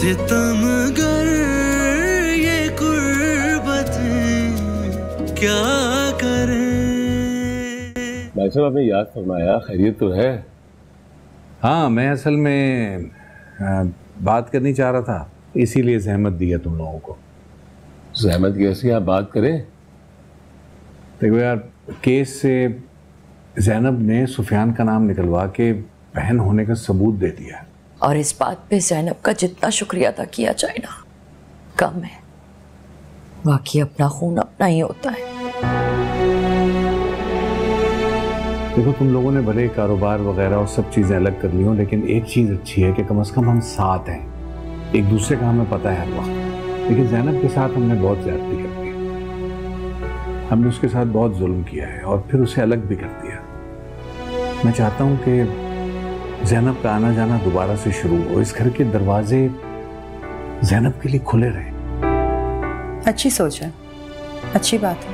सितमगर ये कुर्बतें क्या करें। भाई साहब आपने याद फरमाया, खैरियत तो है? हाँ, मैं असल में बात करनी चाह रहा था, इसीलिए जहमत दिया तुम लोगों को। जहमत कैसी आप बात करें? देखो यार, केस से ज़ैनब ने सुफियान का नाम निकलवा के बहन होने का सबूत दे दिया है। और इस बात पे ज़ैनब का जितना शुक्रिया अदा किया जाए ना कम है। बाकी अपना खून अपना ही होता है। देखो, तुम लोगों ने भले कारोबार वगैरह और सब चीज़ें अलग कर ली हो, लेकिन एक चीज़ अच्छी है कि कम से कम हम साथ हैं, एक दूसरे का हमें पता है हर वक्त। लेकिन ज़ैनब के साथ हमने बहुत ज़्यादती कर दी, हमने उसके साथ बहुत जुल्म किया है और फिर उसे अलग भी कर दिया। मैं चाहता हूँ कि ज़ैनब का आना जाना दोबारा से शुरू हो, इस घर के दरवाजे ज़ैनब के लिए खुले रहें। अच्छी सोच है, अच्छी बात है।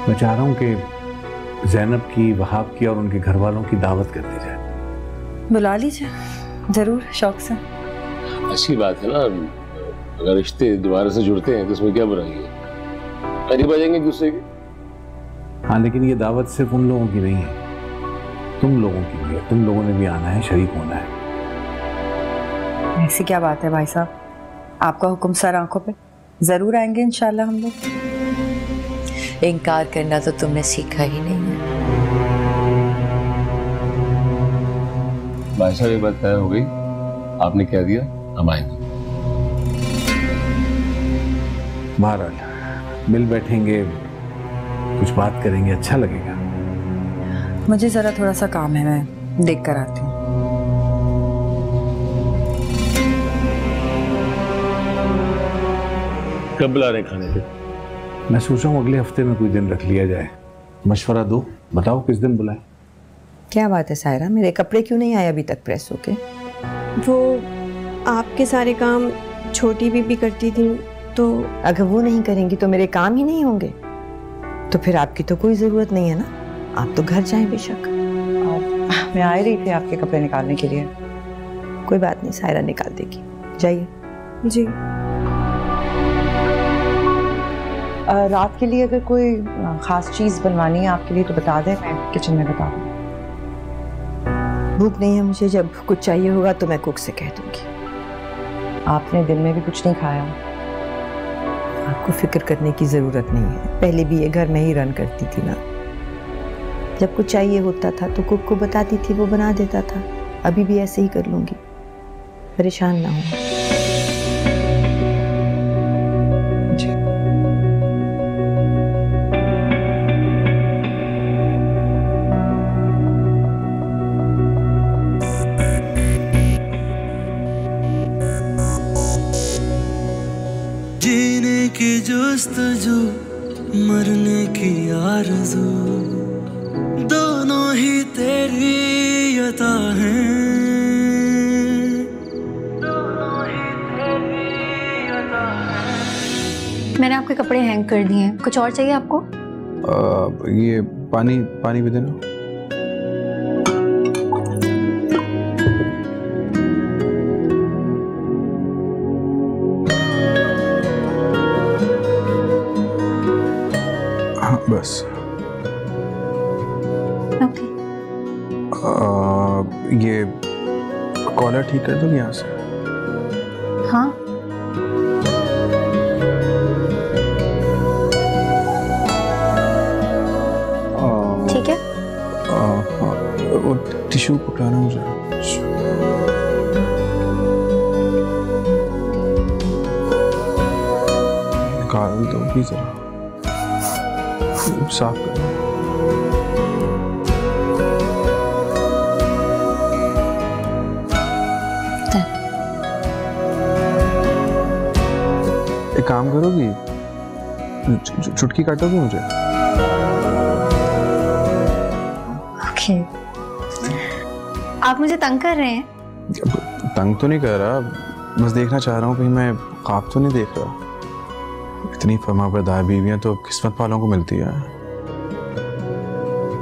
मैं चाह रहा हूँ कि ज़ैनब की, वहाब की और उनके घर वालों की दावत कर दी जाए। बुला लीजिए, जरूर, शौक से। अच्छी बात है ना, अगर रिश्ते दोबारा से जुड़ते हैं तो इसमें क्या बुराई है? करीब आ जाएंगे एक दूसरे के। हाँ, लेकिन ये दावत सिर्फ उन लोगों की नहीं है, तुम लोगों की भी है। तुम लोगों ने भी आना है, शरीक होना है। ऐसी क्या बात है भाई साहब, आपका हुक्म सर आंखों पे। जरूर आएंगे इंशाल्लाह हम लोग। इनकार करना तो तुमने सीखा ही नहीं है। भाई साहब, ये बात तय हो गई, आपने कह दिया, हम आएंगे। बहरहाल मिल बैठेंगे, कुछ बात करेंगे, अच्छा लगेगा। मुझे जरा थोड़ा सा काम है, मैं देख कर आती हूँ। कब बुला रहे खाने पे? मैं सोच रहा हूँ अगले हफ्ते में कोई दिन रख लिया जाए। मशवरा दो, बताओ किस दिन बुलाएं। क्या बात है सायरा, मेरे कपड़े क्यों नहीं आए अभी तक प्रेस होके? वो आपके सारे काम छोटी बीबी करती थी, तो अगर वो नहीं करेंगी तो मेरे काम ही नहीं होंगे। तो फिर आपकी तो कोई जरूरत नहीं है ना, आप तो घर जाएं बेशक। मैं आ रही थी आपके कपड़े निकालने के लिए। कोई बात नहीं, सायरा निकाल देगी, जाइए। जी। रात के लिए अगर कोई खास चीज बनवानी है आपके लिए तो बता दें, मैं किचन में बता दूँ। भूख नहीं है मुझे, जब कुछ चाहिए होगा तो मैं कुक से कह दूंगी। आपने दिन में भी कुछ नहीं खाया। आपको फिक्र करने की जरूरत नहीं है, पहले भी ये घर में ही रन करती थी ना। जब कुछ चाहिए होता था तो कुक को बताती थी, वो बना देता था। अभी भी ऐसे ही कर लूंगी, परेशान ना हो। जीने की जुस्तजू, मरने की आरज़ू, दोनों ही तेरी अता हैं, दोनों ही तेरी अता हैं। मैंने आपके कपड़े हैंग कर दिए हैं, कुछ और चाहिए आपको? ये पानी भी देना। हाँ बस। ओके। ये कॉलर ठीक कर दोगे यहाँ से? हाँ। ठीक है। हाँ, वो टिश्यू पकड़ाना मुझे। निकाल दो भी जरा, साफ कर। एक काम करोगी, चुटकी काटोगी मुझे? ओके। आप मुझे तंग कर रहे हैं? तंग तो नहीं कर रहा, बस देखना चाह रहा हूँ कहीं मैं ख्वाब तो नहीं देख रहा। इतनी फर्माबरदार बीवियां तो किस्मत वालों को मिलती है।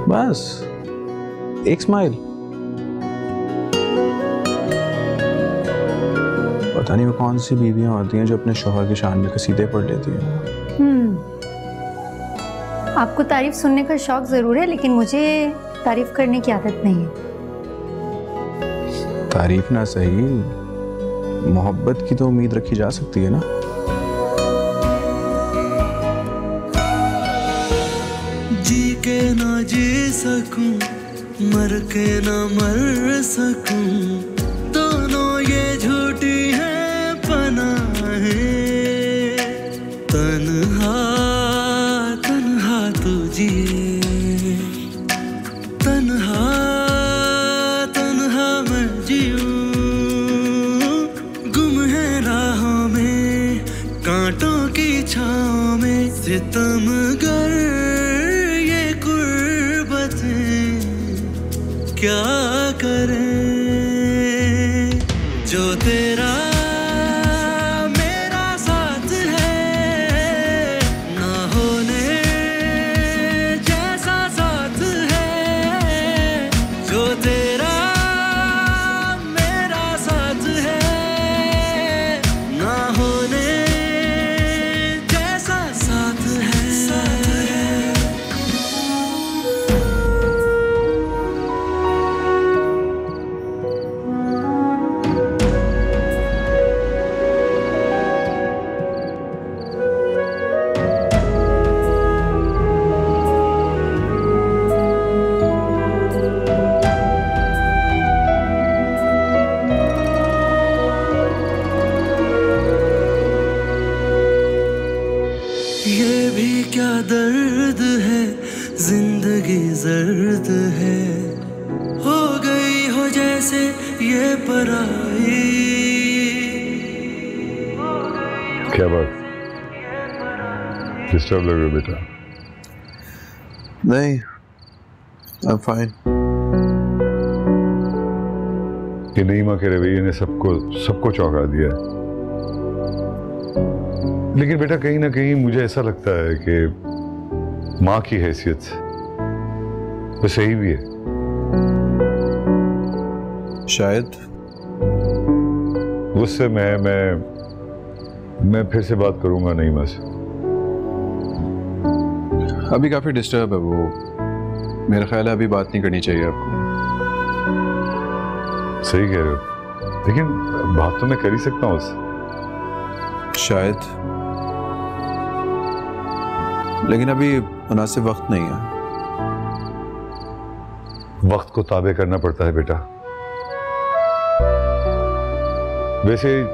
बस एक स्माइल। पता नहीं वो कौन सी बीवियां होती हैं जो अपने शौहर की शान में कसीदे पढ़ लेती हैं। आपको तारीफ सुनने का शौक जरूर है, लेकिन मुझे तारीफ करने की आदत नहीं है। तारीफ ना सही, मोहब्बत की तो उम्मीद रखी जा सकती है ना। जी के ना जी सकूं, मर के ना मर सकूं, दोनों ये झूठी हैं पनाहें। तन्हा तन्हा तू जिए, तन्हा तन्हा मैं जीऊं, गुम है राहों में कांटों की छाँव में, सितमगर क्या करें जो तेरा मेरा साथ है, ना होने जैसा साथ है। जो तेरा मेरा साथ है, ना होने जैसा साथ है। ये भी क्या दर्द है, जिंदगी जर्द है, हो गई हो जैसे ये पराई। क्या बात, डिस्टर्ब लग रहा है बेटा? नहीं, I'm fine। ये नईमा के रवैये ने सबको चौंका दिया है। लेकिन बेटा कहीं ना कहीं मुझे ऐसा लगता है कि माँ की हैसियत से वो सही भी है। शायद उससे मैं फिर से बात करूंगा नईमा से। अभी काफी डिस्टर्ब है वो, मेरा ख्याल है अभी बात नहीं करनी चाहिए आपको। सही कह रहे हो, लेकिन बात तो मैं कर ही सकता हूँ उससे। शायद, लेकिन अभी मुनासिब वक्त नहीं है। वक्त को ताबे करना पड़ता है बेटा। वैसे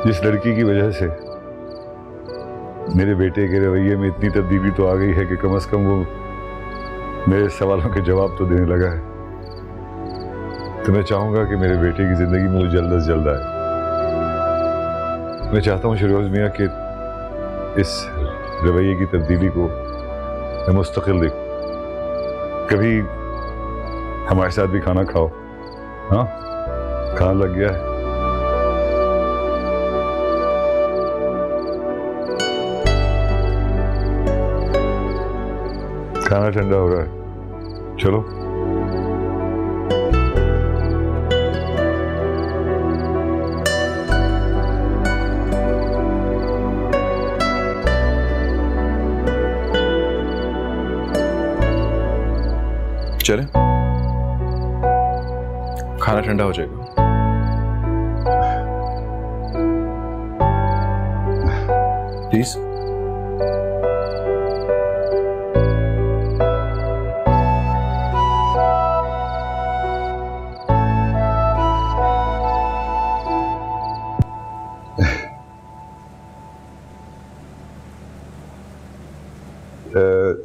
जिस लड़की की वजह से मेरे बेटे के रवैये में इतनी तब्दीली तो आ गई है कि कम से कम वो मेरे सवालों के जवाब तो देने लगा है, तो मैं चाहूंगा कि मेरे बेटे की जिंदगी में वो जल्द से जल्द आए। मैं चाहता हूँ शरीफ मियाँ कि इस रवैये की तब्दीली को मैं मुस्तकिल देखूं। कभी हमारे साथ भी खाना खाओ। हाँ, खाना लग गया है। खाना ठंडा हो रहा है, चलो। चले, खाना ठंडा हो जाएगा। प्लीज।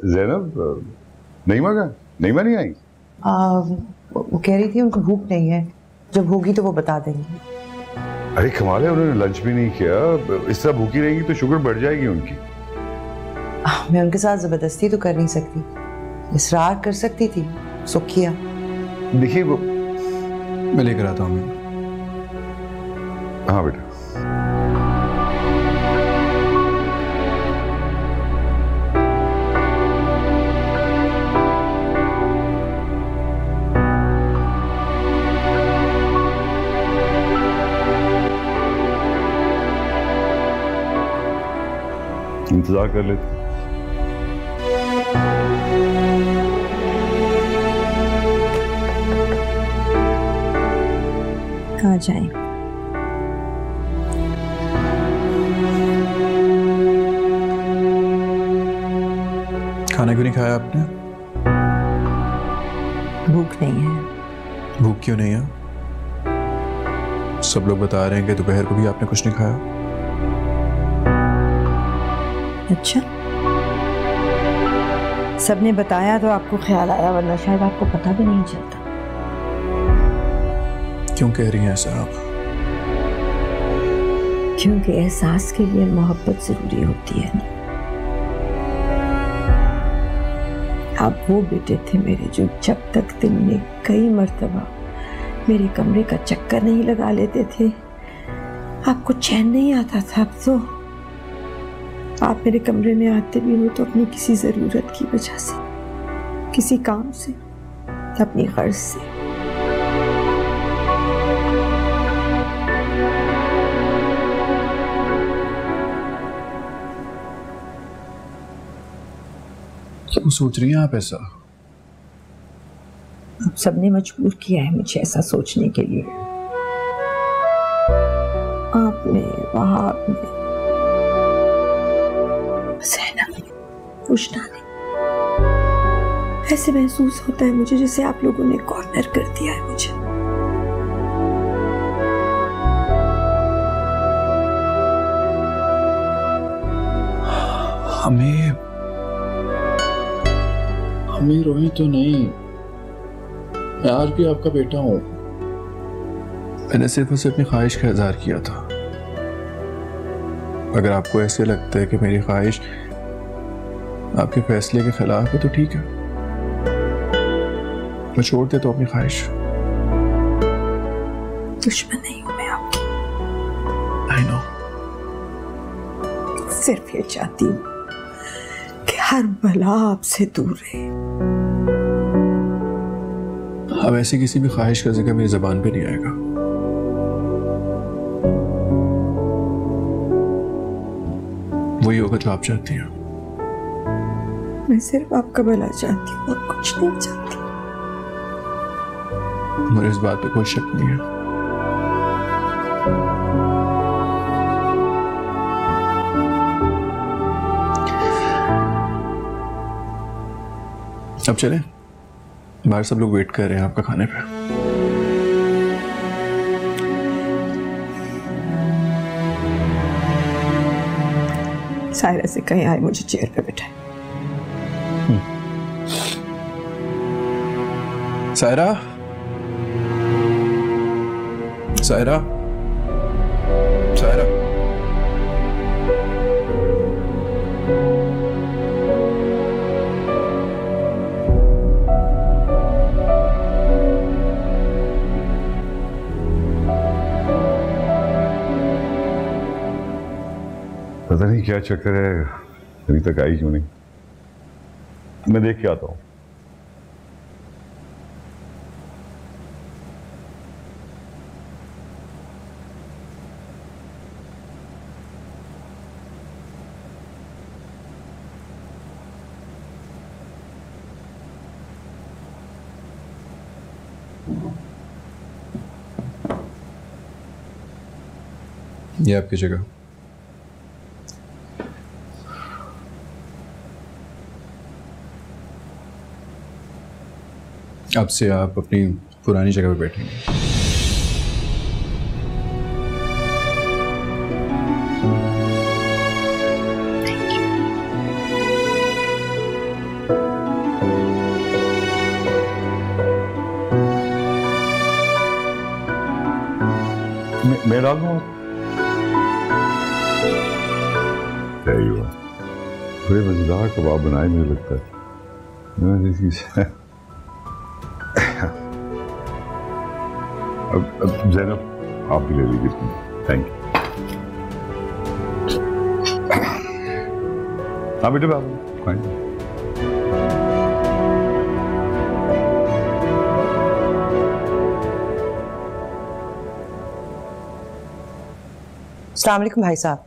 ज़ैनब, नईमा का नईमा नहीं आई? वो कह रही थी उनको भूख नहीं है, जब होगी तो वो बता देंगी। अरे कमाल है, उन्होंने लंच भी नहीं किया। इस तरह भूखी रहेगी तो शुगर बढ़ जाएगी उनकी। मैं उनके साथ जबरदस्ती तो कर नहीं सकती, इसरार कर सकती थी, सो किया। देखिए वो, मैं लेकर आता हूँ। हाँ बेटा। इंतजार कर लेते। कहाँ जाएं? खाना क्यों नहीं खाया आपने? भूख नहीं है। भूख क्यों नहीं है? सब लोग बता रहे हैं कि दोपहर को भी आपने कुछ नहीं खाया। अच्छा, सबने बताया तो आपको ख्याल आया, वरना शायद आपको पता भी नहीं चलता। क्यों कह रही हैं ऐसा आप? क्योंकि एहसास के लिए मोहब्बत जरूरी होती है ना। आप वो बेटे थे मेरे जो जब तक दिन में कई मर्तबा मेरे कमरे का चक्कर नहीं लगा लेते थे आपको चैन नहीं आता था। अब तो आप मेरे कमरे में आते भी हो तो अपनी किसी जरूरत की वजह से, किसी काम से, अपनी गर्ज से। क्यों सोच रही हैं आप ऐसा? अब सबने मजबूर किया है मुझे ऐसा सोचने के लिए। आपने, वहाब ने, ज़ैनब ने, रुशना ने। ऐसे महसूस होता है मुझे जैसे आप लोगों ने कॉर्नर कर दिया है मुझे। हमें रोई तो नहीं, मैं आज भी आपका बेटा हूं। मैंने सिर्फ उसे अपनी ख्वाहिश का इजहार किया था। अगर आपको ऐसे लगता है कि मेरी ख्वाहिश आपके फैसले के खिलाफ है तो ठीक है, मैं छोड़ देता हूं अपनी ख्वाहिश। दुश्मन नहीं हूं मैं आपकी। I know। सिर्फ ये चाहती हूँ कि हर बला आपसे दूर रहे। अब ऐसी किसी भी ख्वाहिश का जिक्र मेरी ज़बान पे नहीं आएगा। वही होगा जो आप चाहती हैं। मैं सिर्फ आपका भला चाहती हूँ और कुछ नहीं चाहती। मुझे इस बात पे कोई शक नहीं है। अब चलें, बाहर सब लोग वेट कर रहे हैं आपका खाने पे। सायरा से कहीं आए मुझे चेयर पे बिठाए। सायरा, सायरा, सायरा। पता नहीं क्या चक्कर है, अभी तक आई क्यों नहीं। मैं देख के आता हूँ। ये आपकी जगह। अब से आप अपनी पुरानी जगह पे बैठेंगे। मैं डाल दूँ? सही हुआ, बड़े मजेदार कबाब बनाए मुझे लगता है। अब ज़ैनब आप भी ले लीजिए, थैंक यू। हाँ बेटे बाबू खाएंगे। अस्सलाम वालेकुम भाई साहब।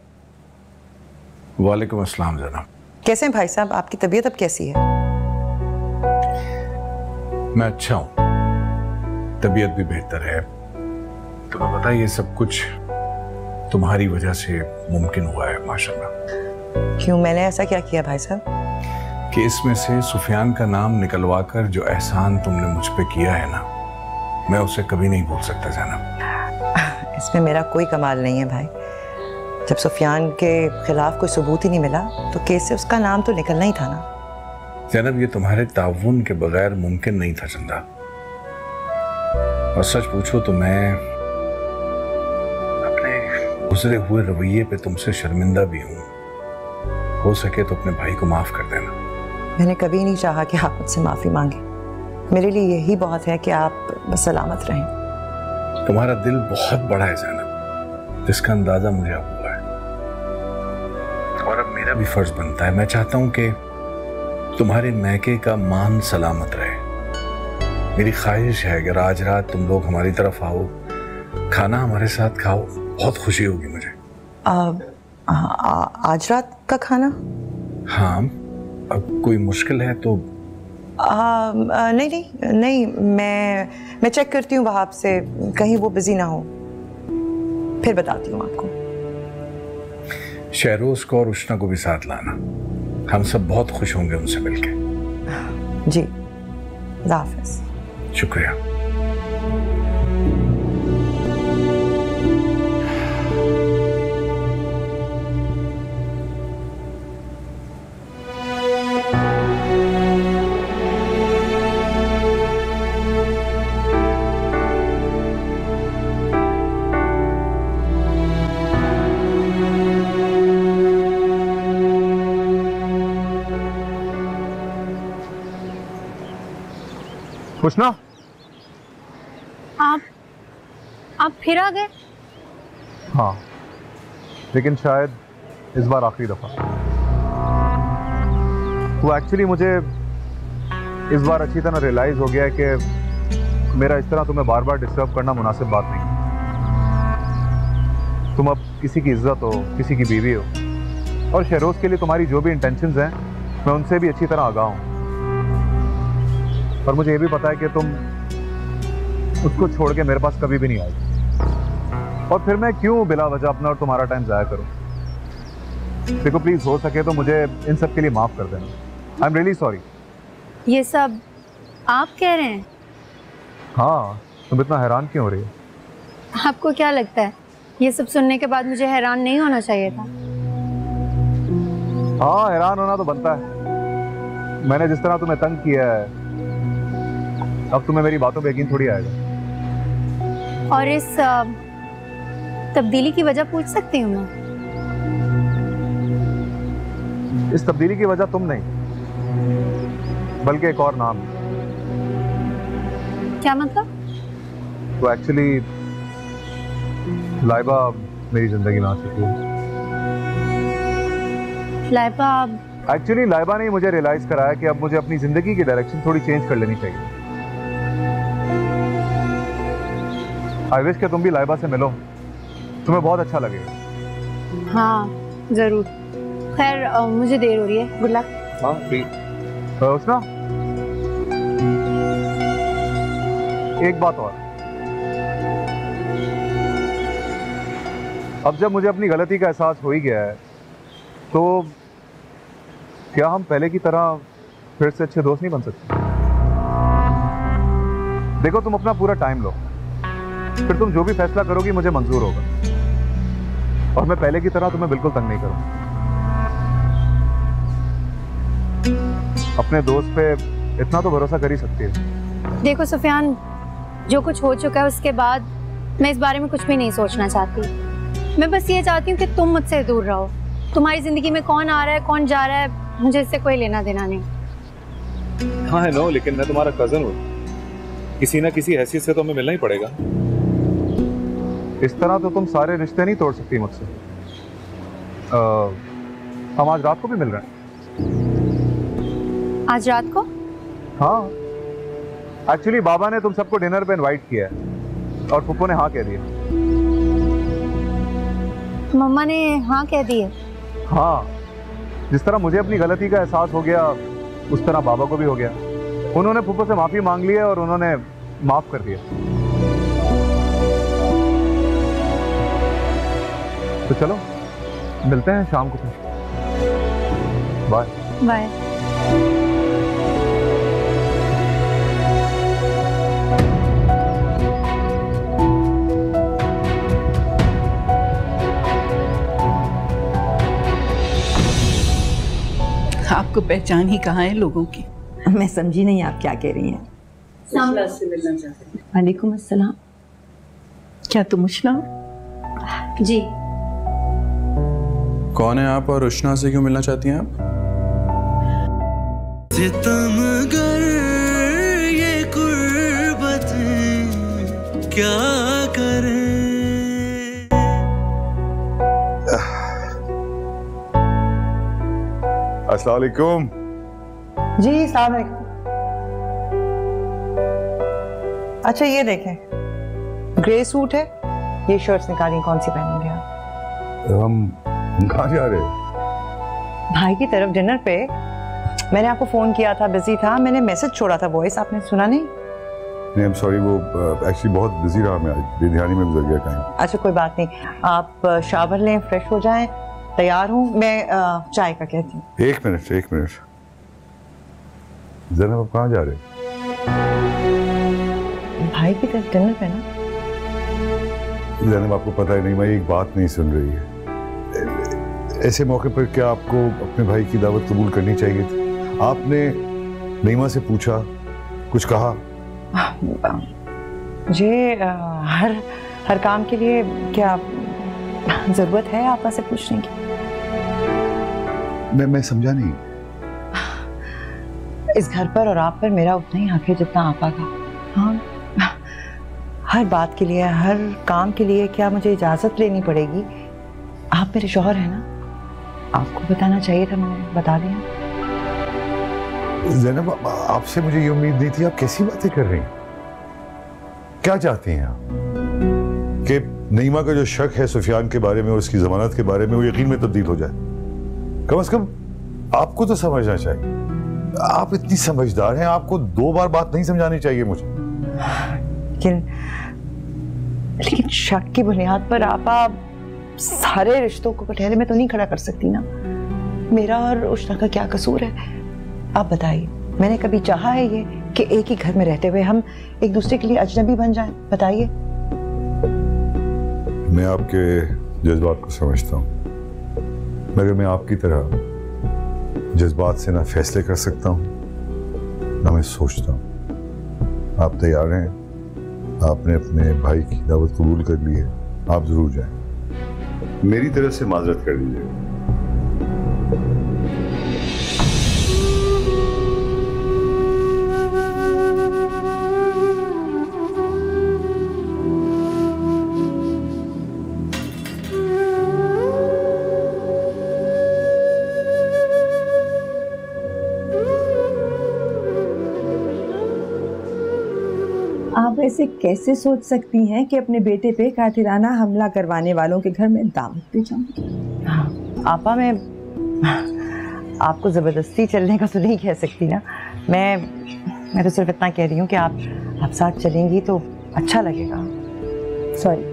वालेकुम अस्सलाम जनाब। कैसे हैं भाई साहब? आपकी तबीयत अब कैसी है? मैं अच्छा हूँ, तबीयत भी बेहतर है। तुम्हें पता है ये सब कुछ तुम्हारी वजह से मुमकिन हुआ है माशाल्लाह। क्यों, मैंने ऐसा क्या किया भाई साहब? केस में से सुफियान का नाम निकलवाकर जो एहसान तुमने मुझ पे किया है ना, मैं उसे कभी नहीं भूल सकता जनाब। इसमें मेरा कोई कमाल नहीं है भाई। जब सुफियान के खिलाफ कोई सबूत ही नहीं मिला तो केस से उसका नाम तो निकलना ही था ना। जनाब ये तुम्हारे ताउन के बगैर मुमकिन नहीं था चंदा। और सच पूछो तो मैं अपने गुजरे हुए रवैये पे तुमसे शर्मिंदा भी हूँ। हो सके तो अपने भाई को माफ कर देना। मैंने कभी नहीं चाहा कि आप मुझसे माफी मांगे। मेरे लिए यही बहुत है कि आप बस सलामत रहें। तुम्हारा दिल बहुत बड़ा है जैनब, जिसका अंदाजा मुझे अब हुआ है। और अब मेरा भी फर्ज बनता है, मैं चाहता हूं कि तुम्हारे मैके का मान सलामत रहे। मेरी ख्वाहिश है कि आज रात तुम लोग हमारी तरफ आओ, खाना हमारे साथ खाओ, बहुत खुशी होगी मुझे। आज रात का खाना? हाँ, अब कोई मुश्किल है तो नहीं, मैं चेक करती हूँ वहाब से, कहीं वो बिजी ना हो, फिर बताती हूँ आपको। शहरोज को और उष्णा को भी साथ लाना, हम सब बहुत खुश होंगे उनसे मिलके। जी, खुदा हाफिज़। शुक्रिया। उष्णा, आप फिर आ गए? हाँ, लेकिन शायद इस बार आखिरी दफा। वो एक्चुअली मुझे इस बार अच्छी तरह रियलाइज हो गया है कि मेरा इस तरह तुम्हें बार बार डिस्टर्ब करना मुनासिब बात नहीं। तुम अब किसी की इज्जत हो, किसी की बीवी हो, और शहरोज के लिए तुम्हारी जो भी इंटेंशंस हैं मैं उनसे भी अच्छी तरह आगाह हूँ। और मुझे ये भी पता है कि तुम उसको छोड़ के मेरे पास कभी भी नहीं आएगी, और फिर मैं क्यों बिला वजह अपना और तुम्हारा टाइम ज़ाया करूं। देखो प्लीज, हो सके तो मुझे इन सब के लिए माफ कर देना। I am really sorry. ये सब आप कह रहे हैं? हाँ, तुम इतना हैरान क्यों हो रही हो? आपको क्या लगता है ये सब सुनने के बाद मुझे हैरान नहीं होना चाहिए था? हाँ, हैरान होना तो बनता है। मैंने जिस तरह तुम्हें तंग किया है, अब तुम्हें मेरी बातों पे यकीन थोड़ी आएगा। और इस तब्दीली की वजह पूछ सकती हूँ मैं? इस तब्दीली की वजह तुम नहीं, बल्कि एक और नाम। क्या मतलब? तो एक्चुअली लाइबा मेरी जिंदगी में आ चुकी है। लाइबा? एक्चुअली लाइबा ने मुझे रियलाइज कराया कि अब मुझे अपनी जिंदगी की डायरेक्शन थोड़ी चेंज कर लेनी चाहिए। आई विश कि तुम भी लाइबा से मिलो, तुम्हें बहुत अच्छा लगेगा। हाँ जरूर। खैर मुझे देर हो रही है, गुड लक। हाँ प्लीज। उष्णा, एक बात और, अब जब मुझे अपनी गलती का एहसास हो ही गया है, तो क्या हम पहले की तरह फिर से अच्छे दोस्त नहीं बन सकते? देखो, तुम अपना पूरा टाइम लो, फिर तुम जो भी फैसला करोगी मुझे मंजूर होगा, और मैं पहले की तरह तुम्हें बिल्कुल तंग नहीं करूंगा। अपने दोस्त पे इतना तो भरोसा कर ही सकती है। देखो सुफियान, जो कुछ हो चुका है उसके बाद मैं इस बारे में कुछ भी नहीं सोचना चाहती। मैं बस ये चाहती हूँ कि तुम मुझसे दूर रहो। तुम्हारी जिंदगी में कौन आ रहा है कौन जा रहा है, मुझे इससे कोई लेना देना नहीं। हाँ है नो, लेकिन मैं तुम्हारा कजन हूँ, किसी ना किसी हैसियत से तो हमें मिलना ही पड़ेगा। इस तरह तो तुम सारे रिश्ते नहीं तोड़ सकती मुझसे। हम आज रात को भी मिल रहे हैं। आज रात को? हाँ, एक्चुअली बाबा ने तुम सबको डिनर पे इनवाइट किया है और फुप्पो ने हाँ कह दिया। मम्मा ने हाँ कह दी है? हाँ, जिस तरह मुझे अपनी गलती का एहसास हो गया उस तरह बाबा को भी हो गया। उन्होंने फूफो से माफी मांग ली है और उन्होंने माफ कर दिया। तो चलो मिलते हैं शाम को। Bye bye. आपको पहचान ही कहाँ है लोगों की? मैं समझी नहीं आप क्या कह रही हैं। वालेकुम अस्सलाम। क्या तुम उष्णा? जी। कौन है आप और उष्णा से क्यों मिलना चाहती हैं आप? सितमगर ये कुर्बतें क्या करें। अस्सलाम वालेकुम। जी अस्सलाम वालेकुम। अच्छा ये देखें, ग्रे सूट है, ये शर्ट्स निकाली, कौन सी पहनेंगे आप? हम कहाँ जा रहे हैं? भाई की तरफ डिनर पे। मैंने आपको फोन किया था, बिजी था, मैंने मैसेज छोड़ा था वॉइस, आपने सुना नहीं? नहीं, I'm sorry, वो एक्चुअली बहुत बिजी रहा मैं, बेध्यानी में गुजर गया टाइम। अच्छा कोई बात नहीं, आप शावर लें, फ्रेश हो जाएं, तैयार हूँ मैं, चाय का कहती हूँ। एक मिनट ज़ैनब, आप कहाँ जा रहे हैं? भाई की तरफ डिनर पे ना। ज़ैनब आपको पता है नहीं, मैं एक बात नहीं सुन रही है। ऐसे मौके पर क्या आपको अपने भाई की दावत कबूल करनी चाहिए थी? आपने नईमा से पूछा, कुछ कहा? मुझे हर काम के लिए क्या जरूरत है आपा से पूछने की? मैं समझा नहीं। इस घर पर और आप पर मेरा उतना ही हक है जितना आपा का। हाँ, हर बात के लिए, हर काम के लिए क्या मुझे इजाजत लेनी पड़ेगी? आप मेरे शौहर हैं ना, आपको बताना चाहिए था, मैंने बता दिया। ज़ैनब आपसे मुझे ये उम्मीद नहीं थी। आप कैसी बातें कर रही हैं? क्या चाहती हैं आप? कि नईमा का जो शक है सुफियान के बारे में और उसकी जमानत के बारे में वो यकीन में तब्दील हो जाए? कम से कम आपको तो समझना चाहिए। आप इतनी समझदार हैं, आपको 2 बार बात नहीं समझानी चाहिए मुझे। लेकिन शक की बुनियाद पर आप सारे रिश्तों को कटहरे में तो नहीं खड़ा कर सकती ना। मेरा और उष्णा का क्या कसूर है, आप बताइए। मैंने कभी चाहा है ये कि एक ही घर में रहते हुए हम एक दूसरे के लिए अजनबी बन जाएं? बताइए। मैं आपके जज्बात को समझता हूँ, मगर मैं आपकी तरह जज्बात से ना फैसले कर सकता हूँ ना मैं सोचता हूँ। आप तैयार हैं? आपने अपने भाई की दावत कबूल कर ली है, आप जरूर जाएं। मेरी तरफ से माजरत कर दीजिए। आप ऐसे कैसे सोच सकती हैं कि अपने बेटे पे कातिलाना हमला करवाने वालों के घर में दावत पे जाऊंगी? आपा, मैं आपको जबरदस्ती चलने का तो नहीं कह सकती ना। मैं तो सिर्फ इतना कह रही हूँ कि आप साथ चलेंगी तो अच्छा लगेगा। सॉरी,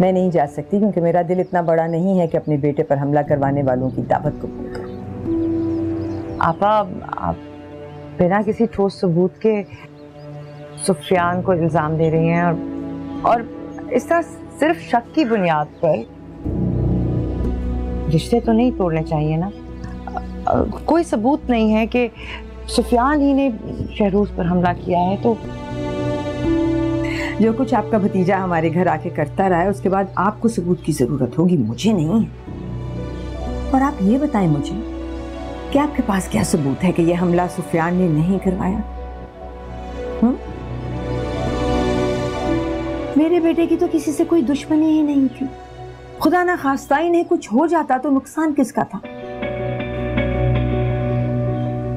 मैं नहीं जा सकती क्योंकि मेरा दिल इतना बड़ा नहीं है कि अपने बेटे पर हमला करवाने वालों की दावत कबूल करूं। आपा, आप बिना किसी ठोस सबूत के सुफियान को इल्जाम दे रही हैं और इस तरह सिर्फ शक की बुनियाद पर। रिश्ते तो नहीं तोड़ने चाहिए ना। कोई सबूत नहीं है कि सुफियान ही ने शहरोज पर हमला किया है। तो जो कुछ आपका भतीजा हमारे घर आके करता रहा है उसके बाद आपको सबूत की जरूरत होगी, मुझे नहीं है। और आप ये बताएं मुझे कि आपके पास क्या सबूत है कि यह हमला सुफियान ने नहीं करवाया? मेरे बेटे की तो किसी से कोई दुश्मनी ही नहीं थी। खुदा ना खास्ता ही नहीं कुछ हो जाता तो नुकसान किसका था?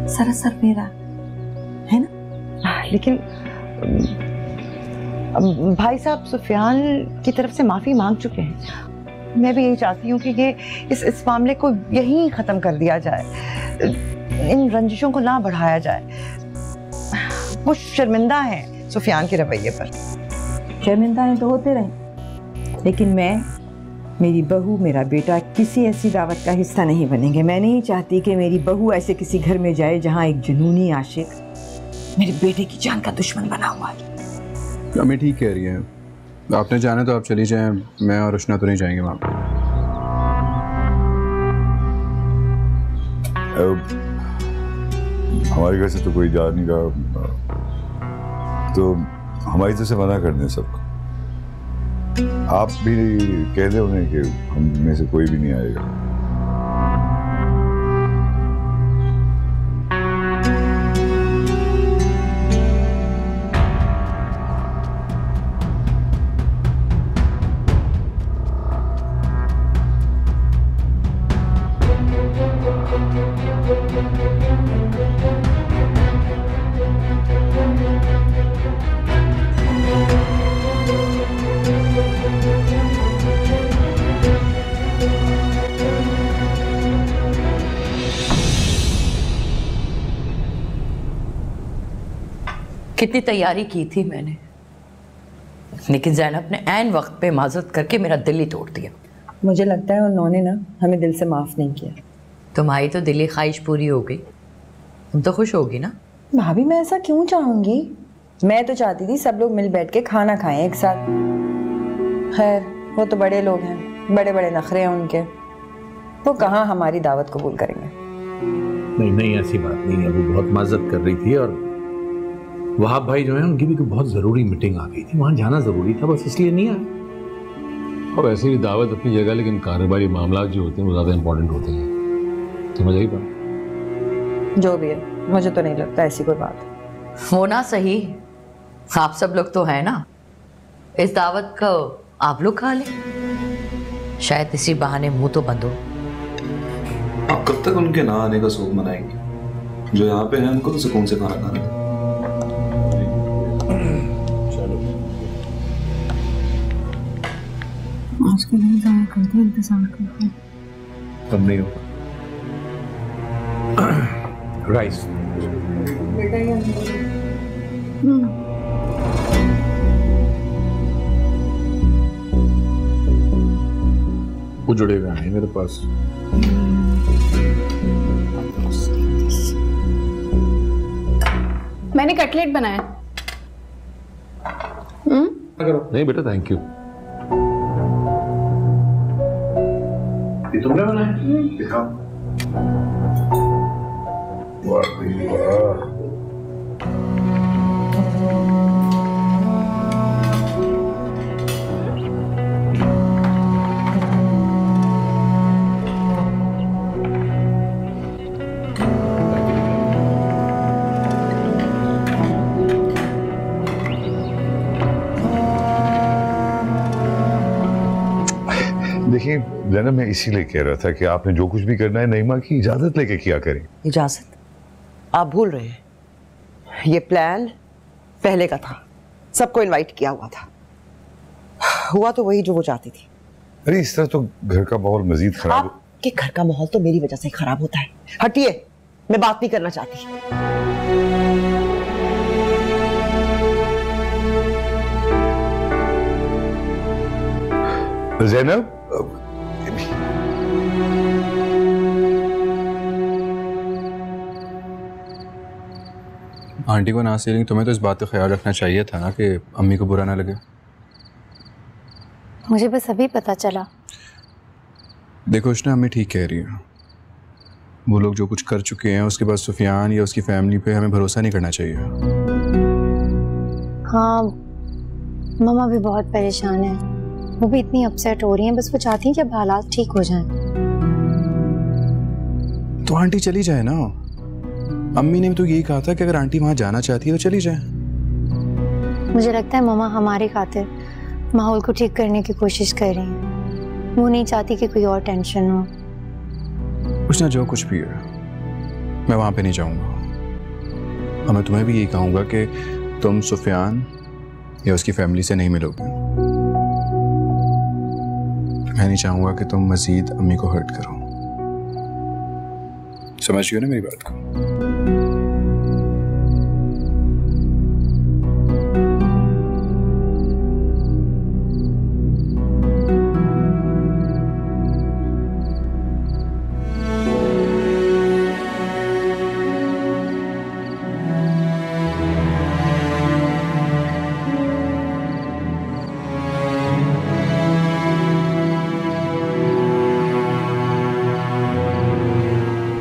सरासर मेरा है ना। लेकिन भाई साहब सुफियान की तरफ से माफी मांग चुके हैं। मैं भी यही चाहती हूँ कि ये इस मामले को यहीं ख़त्म कर दिया जाए, इन रंजिशों को ना बढ़ाया जाए। वो शर्मिंदा हैं सुफियान के रवैये पर। शर्मिंदा हैं तो होते रहें, लेकिन मैं, मेरी बहू, मेरा बेटा किसी ऐसी दावत का हिस्सा नहीं बनेंगे। मैं नहीं चाहती कि मेरी बहू ऐसे किसी घर में जाए जहाँ एक जुनूनी आशिक मेरे बेटे की जान का दुश्मन बना हुआ है। अम्मी ठीक कह रही है, आपने जाना तो आप चली जाएं, मैं और रुशना तो नहीं जाएंगे वहाँ पर। हमारे घर से तो कोई जा नहीं रहा, तो हमारी तरफ से मना कर दें सबको। आप भी कह दे उन्हें कि हम में से कोई भी नहीं आएगा। कितनी तैयारी की थी मैंने, लेकिन ज़ैनब ने ऐन वक्त पे माजरत करके मेरा दिल ही तोड़ दिया। मुझे लगता है उन्होंने ना हमें दिल से माफ़ नहीं किया। तुम्हारी तो दिली ख्वाहिश पूरी हो गई, तुम तो खुश होगी ना? भाभी मैं ऐसा क्यों चाहूँगी? मैं तो चाहती थी सब लोग मिल बैठ के खाना खाएं एक साथ। खैर वो तो बड़े लोग हैं, बड़े बड़े नखरे हैं उनके, वो कहाँ हमारी दावत कबूल करेंगे। नहीं ऐसी बात नहीं है, वो बहुत माजरत कर रही थी और वहाब भाई जो है उनकी भी बहुत ज़रूरी मीटिंग आ गई थी, वहाँ जाना ज़रूरी था, बस इसलिए नहीं आए। और वैसे भी दावत अपनी जगह, लेकिन कारोबारी मामला जो होते हैं वो ज़्यादा इंपॉर्टेंट होते हैं, समझ आई बात? जो भी है, मुझे तो नहीं लगता ऐसी कोई बात। वो ना सही, आप सब लोग तो है ना, इस दावत को आप लोग खा लें, शायद इसी बहाने मुंह तो बंद हो। आप कब तक उनके ना आने का शोक मनाएंगे? जो यहाँ पे हैं उनको तो सुकून से खाना खाने दें। आज के दिन ज़ाया करते इंतजार करते हैं। तब नहीं होगा। राइस उजड़े हुए हैं मेरे पास। मैंने कटलेट बनाया। नहीं बेटा, थैंक यू। ये तुमने बनाया? दिखाओ। देखिए ज़ैनब, मैं इसीलिए कह रहा था कि आपने जो कुछ भी करना है नईमा की इजाजत लेके किया करें। इजाजत? आप भूल रहे हैं, ये प्लान पहले का था, सबको इनवाइट किया हुआ था, हुआ तो वही जो वो चाहती थी। अरे इस तरह तो घर का माहौल मजीद खराब। आपके घर का माहौल तो मेरी वजह से खराब होता है। हटिए, मैं बात नहीं करना चाहती। ज़ैनब, आंटी को ना सीलिंग, तुम्हें तो इस बात का ख्याल रखना चाहिए था ना कि अम्मी को बुरा ना लगे। मुझे बस अभी पता चला। देखो उसने अम्मी ठीक कह रही है, वो लोग जो कुछ कर चुके हैं उसके बाद सुफियान या उसकी फैमिली पे हमें भरोसा नहीं करना चाहिए। हाँ, मम्मा भी बहुत परेशान है, वो भी इतनी अपसेट हो रही हैं, बस वो चाहती हैं कि अब हालात ठीक हो जाएं। तो आंटी चली जाए ना, अम्मी ने तो यही कहा था कि अगर आंटी वहां जाना चाहती है तो चली जाए। मुझे लगता है मम्मा हमारी खातिर माहौल को ठीक करने की कोशिश कर रही हैं, वो नहीं चाहती कि कोई और टेंशन हो। उसने जो कुछ भी है, मैं वहां पे नहीं जाऊंगा, और मैं तुम्हें भी यही कहूंगा कि तुम सुफियान या उसकी फैमिली से नहीं मिलोगे। मैं नहीं चाहूंगा कि तुम मजीद अम्मी को हर्ट करो। समझ गए ना मेरी बात को?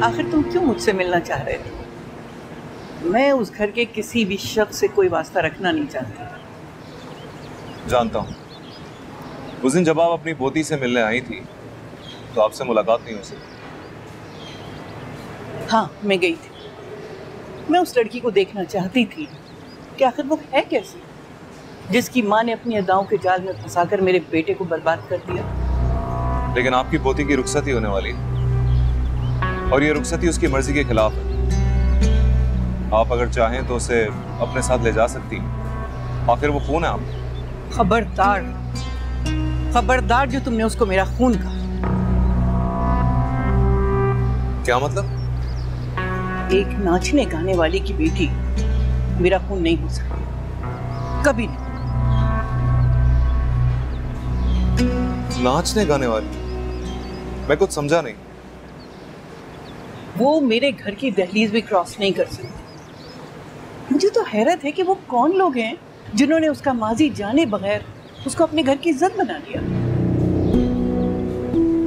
आखिर तुम क्यों मुझसे मिलना चाह रहे थे? मैं उस घर के किसी भी शख्स से कोई वास्ता रखना नहीं चाहती। जानता हूँ, उस दिन जब आप अपनी पोती से मिलने आई थी तो आपसे मुलाकात नहीं हो सकी। हाँ, मैं गई थी। मैं उस लड़की को देखना चाहती थी कि आखिर वो है कैसी, जिसकी माँ ने अपनी अदाओं के जाल में फंसाकर मेरे बेटे को बर्बाद कर दिया। लेकिन आपकी पोती की रुखसती होने वाली है और ये रुखसती उसकी मर्जी के खिलाफ है। आप अगर चाहें तो उसे अपने साथ ले जा सकती हैं। आखिर वो खून है आप। खबरदार, खबरदार जो तुमने उसको मेरा खून कहा। क्या मतलब? एक नाचने गाने वाली की बेटी मेरा खून नहीं हो सकती, कभी नहीं। नाचने गाने वाली? मैं कुछ समझा नहीं। वो मेरे घर की दहलीज भी क्रॉस नहीं कर सकती। मुझे तो हैरत है कि वो कौन लोग हैं जिन्होंने उसका माजी जाने बगैर उसको अपने घर की इज्जत बना लिया।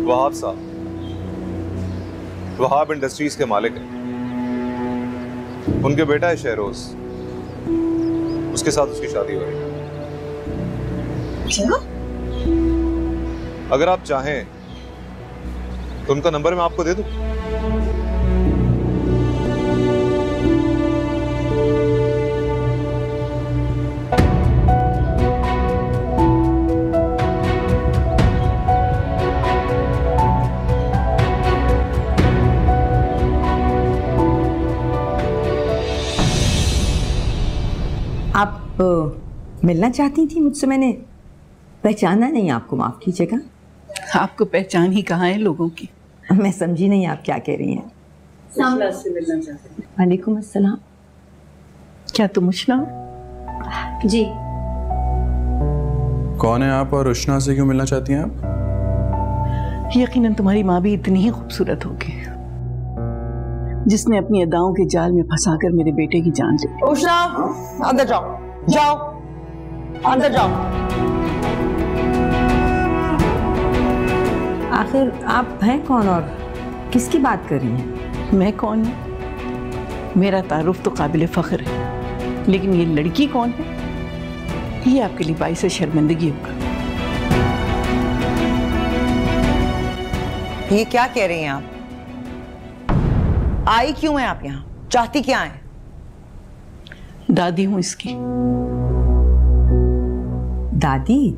वहाब साहब, वहाब इंडस्ट्रीज के मालिक हैं। उनके बेटा है शहरोज, उसके साथ उसकी शादी हो रही है। क्या? अगर आप चाहें तो उनका नंबर मैं आपको दे दूं। आप मिलना चाहती थी मुझसे? मैंने पहचाना नहीं आपको, माफ कीजिएगा। आपको पहचान ही कहाँ है लोगों की? मैं समझी नहीं आप क्या कह रही हैं। से मिलना चाहती हूँ। वालेकुम अस्सलाम। क्या तुम उष्णा? जी। कौन है आप और उष्णा से क्यों मिलना चाहती हैं आप? यकीनन तुम्हारी माँ भी इतनी ही खूबसूरत होगी जिसने अपनी अदाओं के जाल में फंसाकर मेरे बेटे की जान ली। उष्णा, अंदर जाओ, जाओ अंदर जाओ। आखिर आप हैं कौन और किसकी बात कर रही हैं? मैं कौन हूँ? मेरा तारुफ तो काबिल फख्र है, लेकिन ये लड़की कौन है ये आपके लिए बाइस शर्मिंदगी होगा। ये क्या कह रही हैं आप? आई क्यों हैं आप यहाँ? चाहती क्या हैं? दादी हूं इसकी। दादी?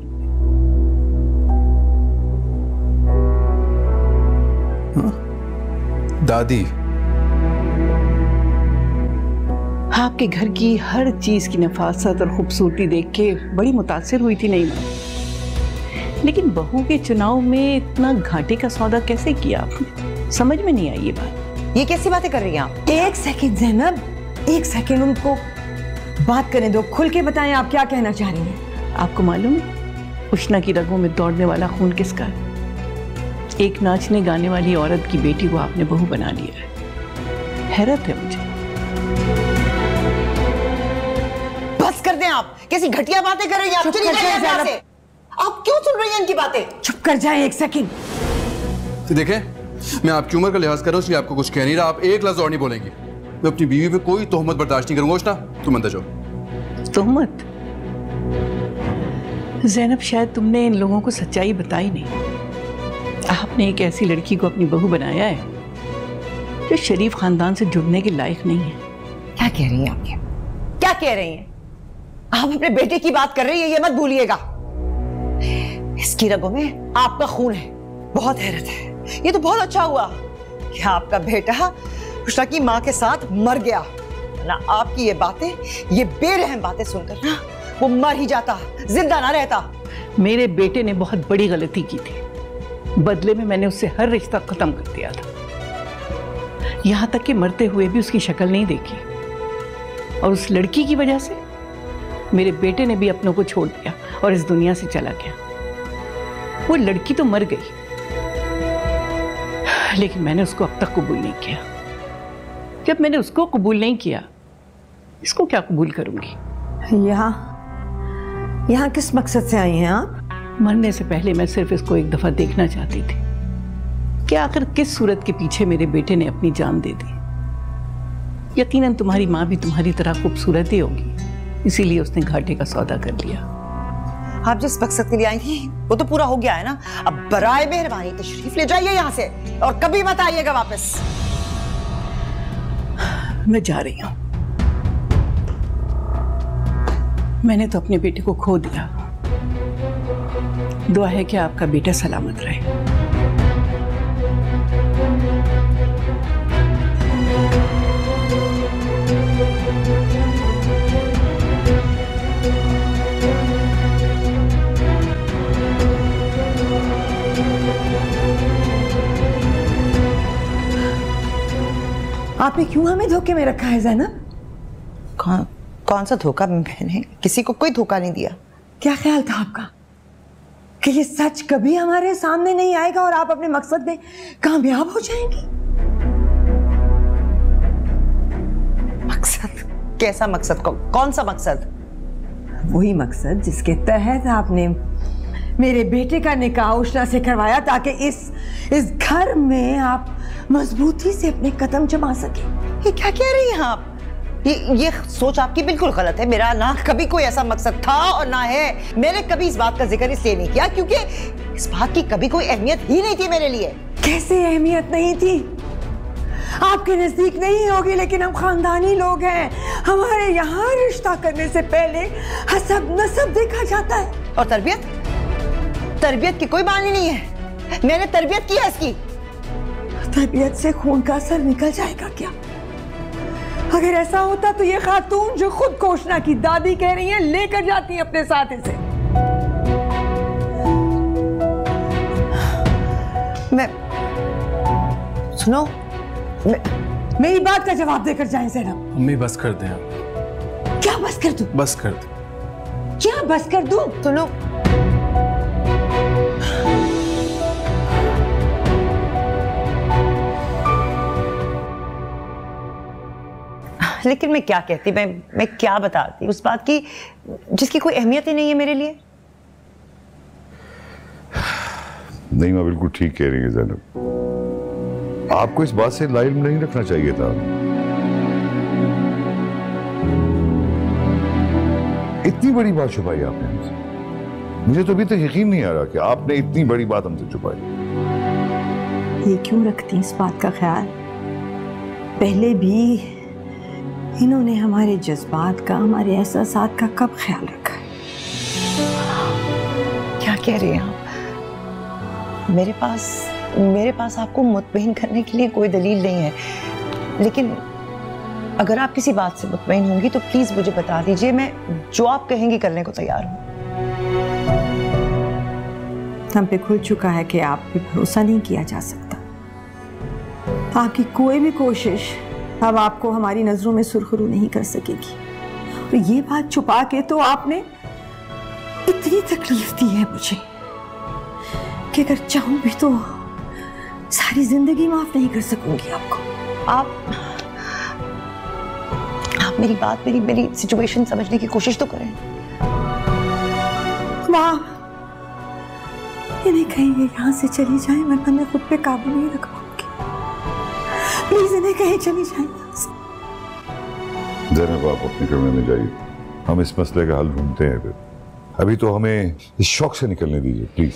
दादी? आपके घर की हर चीज की नफासत और खूबसूरती देख के बड़ी मुतासिर हुई थी नहीं, लेकिन बहू के चुनाव में इतना घाटे का सौदा कैसे किया आपने? समझ में नहीं आई ये बात। ये कैसी बातें कर रही हैं आप? एक सेकंड ज़ैनब, एक सेकंड, उनको बात करने दो। खुल के बताएं आप क्या कहना चाह रही हैं। आपको मालूम है उष्णा की रगों में दौड़ने वाला खून किसका है? एक नाचने गाने वाली औरत की बेटी को आपने बहू बना लिया है। हैरत है मुझे। बस कर दें आप, कैसी घटिया बातें कर रही हैं आप। चली जाइए यहाँ से। आप क्यों सुन रही हैं इनकी बातें? चुप कर जाएं एक सेकंड। देखें, मैं आपकी उम्र का लिहाज कर रहा हूं, इसलिए आपको कुछ कह नहीं रहा। आप एक लफ्ज और नहीं बोलेंगे। मैं अपनी बीवी पे कोई तोहमत बर्दाश्त नहीं करूंगा। उष्णा, तुम अंदर जाओ। तोहमत? ज़ैनब, शायद तुमने इन लोगों को सच्चाई बताई नहीं। आपने एक ऐसी लड़की को अपनी बहू बनाया है जो शरीफ खानदान से जुड़ने के लायक नहीं है। क्या कह रही हैं आप? क्या कह रही हैं आप? अपने बेटे की बात कर रही है, ये मत भूलिएगा। इसकी रगों में आपका खून है। बहुत हैरत है। ये तो बहुत अच्छा हुआ कि आपका बेटा उष्णा की माँ के साथ मर गया, ना आपकी ये बातें, ये बेरहम बातें सुनकर ना वो मर ही जाता, जिंदा ना रहता। मेरे बेटे ने बहुत बड़ी गलती की थी। बदले में मैंने उससे हर रिश्ता खत्म कर दिया था। यहां तक कि मरते हुए भी उसकी शक्ल नहीं देखी। और उस लड़की की वजह से मेरे बेटे ने भी अपनों को छोड़ दिया और इस दुनिया से चला गया। वो लड़की तो मर गई, लेकिन मैंने उसको अब तक कबूल नहीं किया। जब मैंने उसको कबूल नहीं किया, इसको क्या कबूल करूंगी? यहाँ किस मकसद से आई हैं आप? मरने से पहले मैं सिर्फ इसको एक दफा देखना चाहती थी कि आखिर किस सूरत के पीछे मेरे बेटे ने अपनी जान दे दी। यकीनन तुम्हारी माँ भी तुम्हारी तरह खूबसूरत ही होगी, इसीलिए उसने घाटे का सौदा कर लिया। आप जिस मकसद के लिए आई थी वो तो पूरा हो गया है ना। अब बराए मेहरबानी तशरीफ ले जाइए यहाँ से और कभी मत आइएगा वापस। मैं जा रही हूँ। मैंने तो अपने बेटे को खो दिया। दुआ है कि आपका बेटा सलामत रहे। आपने क्यों हमें धोखे में रखा है ज़ैनब? कौन सा धोखा? मैंने किसी को कोई धोखा नहीं दिया। क्या ख्याल था आपका कि ये सच कभी हमारे सामने नहीं आएगा और आप अपने मकसद में कामयाब हो जाएंगी? मकसद? कैसा मकसद? कौन सा मकसद? वही मकसद जिसके तहत आपने मेरे बेटे का निकाह उष्णा से करवाया ताकि इस घर में आप मजबूती से अपने कदम जमा सके। ये क्या कह रही हैं आप? ये सोच आपकी बिल्कुल गलत है। मेरा ना कभी कोई ऐसा मकसद था और ना है। मैंने कभी इस बात का जिक्र इसलिए नहीं किया क्योंकि इस बात की कभी कोई अहमियत ही नहीं थी मेरे लिए। कैसे अहमियत नहीं थी? आपके नजदीक नहीं होगी, लेकिन हम खानदानी लोग हैं। हमारे यहाँ रिश्ता करने से पहले हसब नसब देखा जाता है। और तरबियत की कोई मानी नहीं है। मैंने तरबियत की है इसकी। तरबियत से खून का असर निकल जाएगा क्या? अगर ऐसा होता तो ये खातून जो खुद को उष्णा की दादी कह रही हैं लेकर जाती हैं अपने साथ इसे। सुनो, मेरी बात का जवाब देकर जाएं ज़ैनब। मम्मी बस कर दें आप। क्या बस कर दूं? बस कर दो। क्या बस कर दूं? सुनो, लेकिन मैं क्या कहती, मैं क्या बताती उस बात की जिसकी कोई अहमियत ही नहीं है मेरे लिए। नहीं, मैं बिल्कुल ठीक कह रही है ज़ैनब। आपको इस बात से लाइल नहीं रखना चाहिए था। इतनी बड़ी बात छुपाई आपने हमसे। मुझे तो अभी तक यकीन नहीं आ रहा कि आपने इतनी बड़ी बात हमसे छुपाई। ये क्यों रखती इस बात का ख्याल? पहले भी इन्होंने हमारे जज्बात का, हमारे एहसासात का कब ख्याल रखा है? क्या कह रही हैं आप? मेरे पास आपको मुतमईन करने के लिए कोई दलील नहीं है, लेकिन अगर आप किसी बात से मुतमईन होंगी तो प्लीज मुझे बता दीजिए। मैं जो आप कहेंगी करने को तैयार हूं। हम पे खुल चुका है कि आप पे भरोसा नहीं किया जा सकता। आपकी कोई भी कोशिश अब आपको हमारी नजरों में सुरखरू नहीं कर सकेगी। और ये बात छुपा के तो आपने इतनी तकलीफ दी है मुझे कि अगर चाहूं भी तो सारी जिंदगी माफ नहीं कर सकूंगी आपको। आप मेरी सिचुएशन समझने की कोशिश तो करें। माँ, इन्हें कहीं यहाँ से चली जाए, वरना मैं खुद पे काबू नहीं रख पाऊंगी। प्लीज इन्हें कहीं चली जाए। ज़ैनब, आप अपने कमरे में जाइए। हम इस मसले का हल ढूंढते हैं फिर। अभी तो हमें इस शौक से निकलने दीजिए प्लीज।